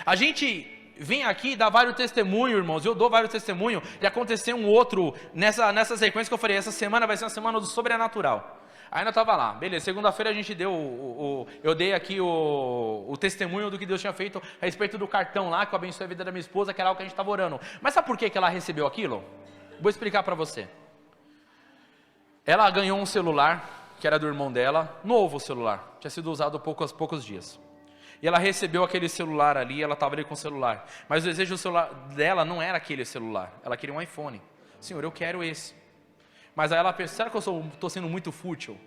A gente vem aqui e dá vários testemunhos, irmãos. Eu dou vários testemunhos. E aconteceu um outro nessa sequência que eu falei: essa semana vai ser uma semana do sobrenatural. Ainda estava lá, beleza. Segunda-feira a gente deu eu dei aqui o testemunho do que Deus tinha feito a respeito do cartão lá, que eu abençoei a vida da minha esposa, que era algo que a gente estava orando. Mas sabe por que ela recebeu aquilo? Vou explicar para você. Ela ganhou um celular que era do irmão dela, novo celular, tinha sido usado há poucos dias. E ela recebeu aquele celular ali, ela estava ali com o celular. Mas o desejo do celular dela não era aquele celular, ela queria um iPhone. Senhor, eu quero esse. Mas aí ela pensa: será que eu estou sendo muito fútil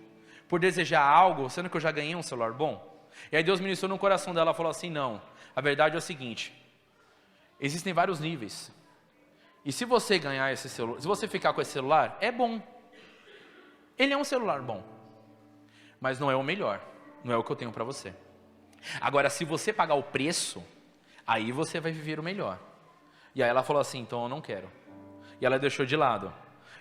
por desejar algo, sendo que eu já ganhei um celular bom? E aí Deus ministrou no coração dela, falou assim: não, a verdade é o seguinte, existem vários níveis. E se você ganhar esse celular, se você ficar com esse celular, é bom. Ele é um celular bom, mas não é o melhor, não é o que eu tenho para você. Agora, se você pagar o preço, aí você vai viver o melhor. E aí ela falou assim: então eu não quero. E ela deixou de lado.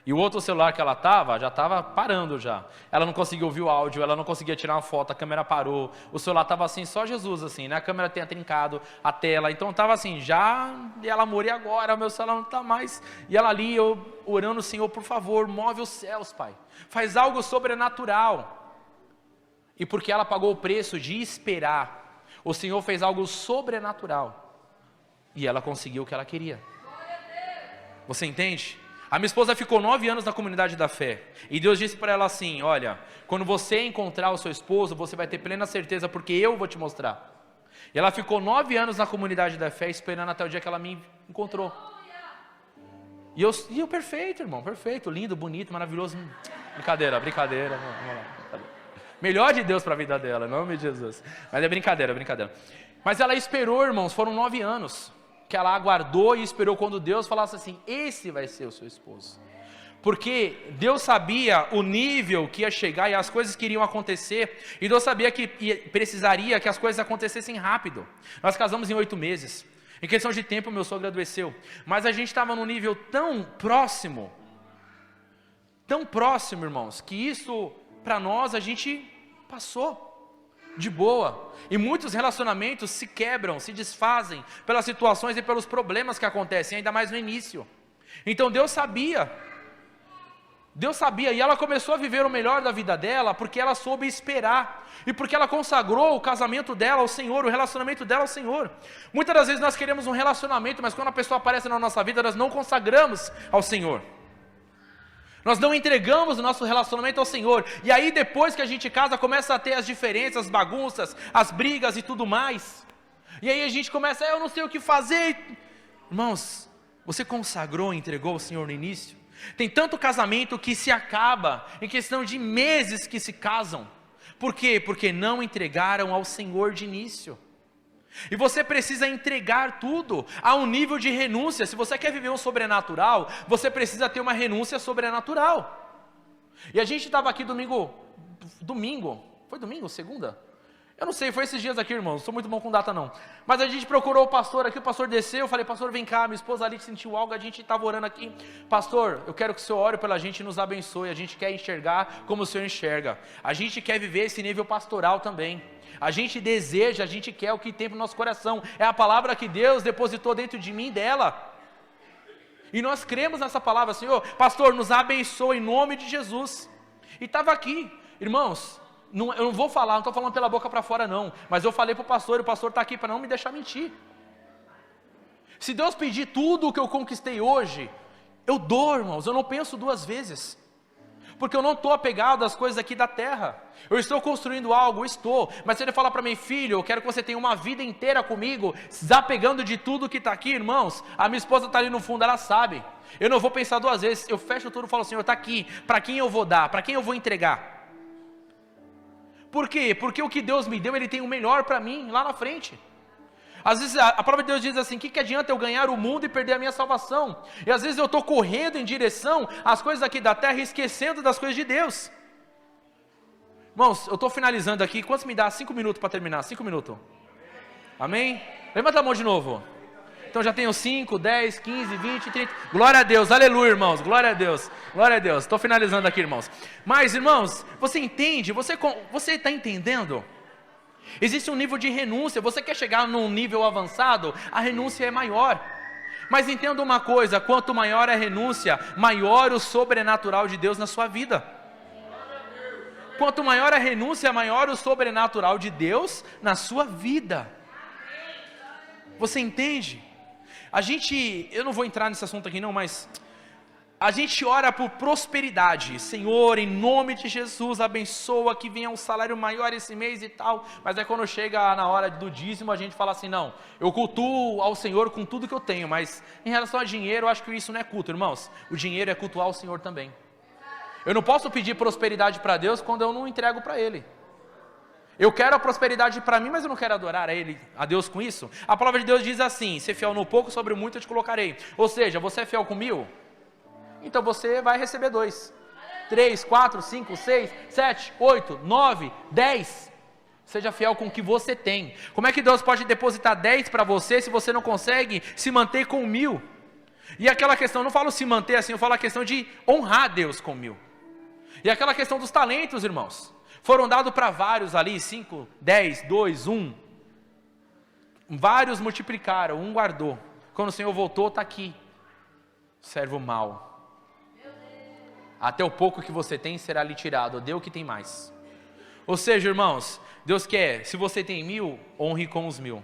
E o outro celular que ela já estava parando já. Ela não conseguia ouvir o áudio, ela não conseguia tirar uma foto, a câmera parou. O celular estava assim, só Jesus assim, né? A câmera tinha trincado, a tela. Então estava assim, já, e ela morreu agora, o meu celular não está mais. E ela ali, eu orando: Senhor, por favor, move os céus, Pai. Faz algo sobrenatural. E porque ela pagou o preço de esperar, o Senhor fez algo sobrenatural. E ela conseguiu o que ela queria. Você entende? A minha esposa ficou 9 anos na comunidade da fé. E Deus disse para ela assim: olha, quando você encontrar o seu esposo, você vai ter plena certeza, porque eu vou te mostrar. E ela ficou 9 anos na comunidade da fé, esperando até o dia que ela me encontrou. E eu perfeito, irmão, perfeito, lindo, bonito, maravilhoso. Brincadeira. Vamos lá. Melhor de Deus para a vida dela, em nome de Jesus. Mas é brincadeira. Mas ela esperou, irmãos, foram 9 anos que ela aguardou e esperou quando Deus falasse assim: esse vai ser o seu esposo. Porque Deus sabia o nível que ia chegar e as coisas que iriam acontecer. E Deus sabia que precisaria que as coisas acontecem rápido. Nós casamos em 8 meses. Em questão de tempo, meu sogro adoeceu. Mas a gente estava num nível tão próximo, irmãos, que isso, para nós, a gente passou de boa. E muitos relacionamentos se quebram, se desfazem pelas situações e pelos problemas que acontecem, ainda mais no início. Então Deus sabia, e ela começou a viver o melhor da vida dela, porque ela soube esperar, e porque ela consagrou o casamento dela ao Senhor, o relacionamento dela ao Senhor. Muitas das vezes nós queremos um relacionamento, mas quando a pessoa aparece na nossa vida, nós não consagramos ao Senhor. Nós não entregamos o nosso relacionamento ao Senhor. E aí depois que a gente casa, começa a ter as diferenças, as bagunças, as brigas e tudo mais. E aí a gente começa: eu não sei o que fazer. Irmãos, você consagrou e entregou ao Senhor no início? Tem tanto casamento que se acaba em questão de meses que se casam. Por quê? Porque não entregaram ao Senhor de início. E você precisa entregar tudo a um nível de renúncia. Se você quer viver um sobrenatural, você precisa ter uma renúncia sobrenatural. E a gente estava aqui domingo, foi domingo, segunda? Eu não sei, foi esses dias aqui, irmão, não sou muito bom com data não. Mas a gente procurou o pastor aqui, o pastor desceu, eu falei, pastor, vem cá, minha esposa ali sentiu algo, a gente estava orando aqui. Pastor, eu quero que o senhor ore pela gente e nos abençoe, a gente quer enxergar como o senhor enxerga. A gente quer viver esse nível pastoral também. A gente deseja, a gente quer o que tem para o nosso coração. É a palavra que Deus depositou dentro de mim e dela. E nós cremos nessa palavra, Senhor, pastor, nos abençoe em nome de Jesus. E estava aqui, irmãos, eu não vou falar, não estou falando pela boca para fora não, mas eu falei para o pastor, e o pastor está aqui para não me deixar mentir. Se Deus pedir tudo o que eu conquistei hoje, eu dou, irmãos, eu não penso duas vezes, porque eu não estou apegado às coisas aqui da terra. Eu estou construindo algo, estou, mas se ele falar para mim, filho, eu quero que você tenha uma vida inteira comigo, desapegando de tudo que está aqui, irmãos, a minha esposa está ali no fundo, ela sabe, eu não vou pensar duas vezes, eu fecho tudo e falo, Senhor, está aqui, para quem eu vou dar, para quem eu vou entregar? Por quê? Porque o que Deus me deu, Ele tem o melhor para mim, lá na frente. Às vezes a palavra de Deus diz assim, o que adianta eu ganhar o mundo e perder a minha salvação? E às vezes eu estou correndo em direção às coisas aqui da terra, esquecendo das coisas de Deus. Irmãos, eu estou finalizando aqui, quantos me dá 5 minutos para terminar? 5 minutos. Amém? Levanta a mão de novo. Então já tenho 5, 10, 15, 20, 30. Glória a Deus, aleluia, irmãos. Glória a Deus, glória a Deus. Estou finalizando aqui, irmãos. Mas, irmãos, você entende? Você está entendendo? Existe um nível de renúncia. Você quer chegar num nível avançado? A renúncia é maior. Mas entenda uma coisa: quanto maior a renúncia, maior o sobrenatural de Deus na sua vida. Quanto maior a renúncia, maior o sobrenatural de Deus na sua vida. Você entende? Eu não vou entrar nesse assunto aqui não, mas a gente ora por prosperidade. Senhor, em nome de Jesus, abençoa que venha um salário maior esse mês e tal. Mas é quando chega na hora do dízimo, a gente fala assim, não, eu cultuo ao Senhor com tudo que eu tenho. Mas em relação a dinheiro, eu acho que isso não é culto, irmãos. O dinheiro é cultuar o Senhor também. Eu não posso pedir prosperidade para Deus quando eu não entrego para Ele. Eu quero a prosperidade para mim, mas eu não quero adorar a Deus com isso. A palavra de Deus diz assim, ser fiel no pouco, sobre o muito eu te colocarei. Ou seja, você é fiel com 1000? Então você vai receber 2, 3, 4, 5, 6, 7, 8, 9, 10. Seja fiel com o que você tem. Como é que Deus pode depositar 10 para você se você não consegue se manter com 1000? E aquela questão, eu não falo se manter assim, eu falo a questão de honrar Deus com 1000. E aquela questão dos talentos, irmãos. Foram dados para vários ali, 5, 10, 2, 1. Vários multiplicaram, um guardou. Quando o Senhor voltou, está aqui. Servo mau. Até o pouco que você tem será lhe tirado, dê o que tem mais. Ou seja, irmãos, Deus quer, se você tem 1000, honre com os 1000.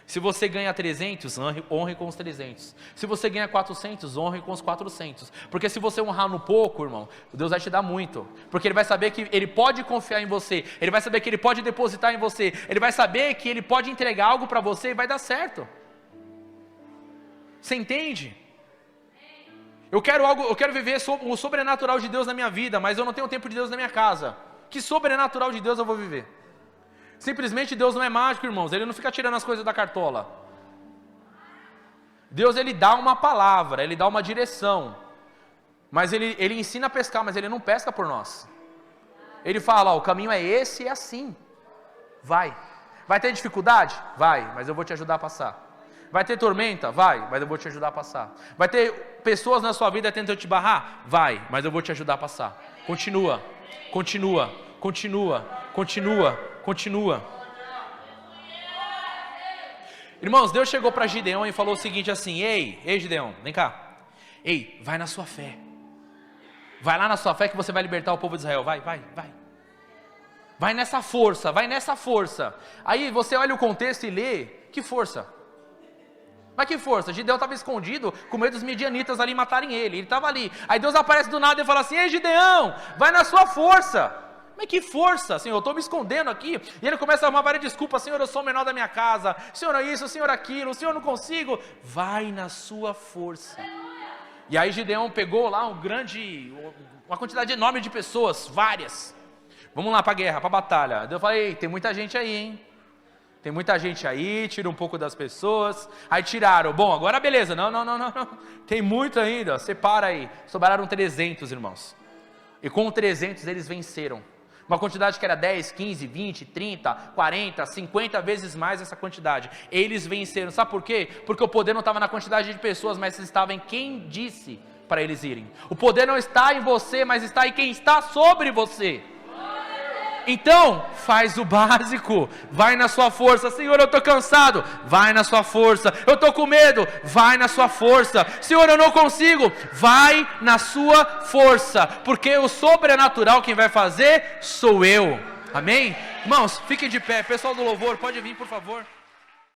Se você ganha 300, honre com os 300. Se você ganha 400, honre com os 400. Porque se você honrar no pouco, irmão, Deus vai te dar muito. Porque Ele vai saber que Ele pode confiar em você. Ele vai saber que Ele pode depositar em você. Ele vai saber que Ele pode entregar algo para você e vai dar certo. Você entende? Eu quero viver o sobrenatural de Deus na minha vida, mas eu não tenho o tempo de Deus na minha casa. Que sobrenatural de Deus eu vou viver? Simplesmente Deus não é mágico, irmãos. Ele não fica tirando as coisas da cartola. Deus, Ele dá uma palavra, Ele dá uma direção. Mas Ele ensina a pescar, mas Ele não pesca por nós. Ele fala, o caminho é esse e é assim. Vai ter dificuldade? Vai, mas eu vou te ajudar a passar. Vai ter tormenta? Vai, mas eu vou te ajudar a passar. Vai ter pessoas na sua vida tentando te barrar? Vai, mas eu vou te ajudar a passar. Continua. Irmãos, Deus chegou para Gideão e falou o seguinte assim, Ei Gideão, vem cá. Ei, vai na sua fé. Vai lá na sua fé que você vai libertar o povo de Israel. Vai. Vai nessa força. Aí você olha o contexto e lê, que força? Mas que força? Gideão estava escondido com medo dos midianitas ali matarem ele. Ele estava ali. Aí Deus aparece do nada e fala assim, Ei Gideão, vai na sua força. Mas que força, Senhor, eu estou me escondendo aqui. E ele começa a arrumar várias desculpas, Senhor, eu sou o menor da minha casa, Senhor, isso, Senhor, aquilo, Senhor, não consigo. Vai na sua força. E aí Gideão pegou lá uma quantidade enorme de pessoas, várias. Vamos lá para a guerra, para a batalha. Eu falei, tem muita gente aí, hein? Tem muita gente aí, tira um pouco das pessoas. Aí tiraram, bom, agora beleza, não. Tem muito ainda, separa aí. Sobraram 300, irmãos. E com 300 eles venceram. Uma quantidade que era 10, 15, 20, 30, 40, 50 vezes mais essa quantidade. Eles venceram. Sabe por quê? Porque o poder não estava na quantidade de pessoas, mas estava em quem disse para eles irem. O poder não está em você, mas está em quem está sobre você. Então, faz o básico, vai na sua força. Senhor, eu estou cansado, vai na sua força. Eu estou com medo, vai na sua força. Senhor, eu não consigo, vai na sua força, porque o sobrenatural quem vai fazer sou eu. Amém? Irmãos, fiquem de pé. Pessoal do louvor, pode vir, por favor.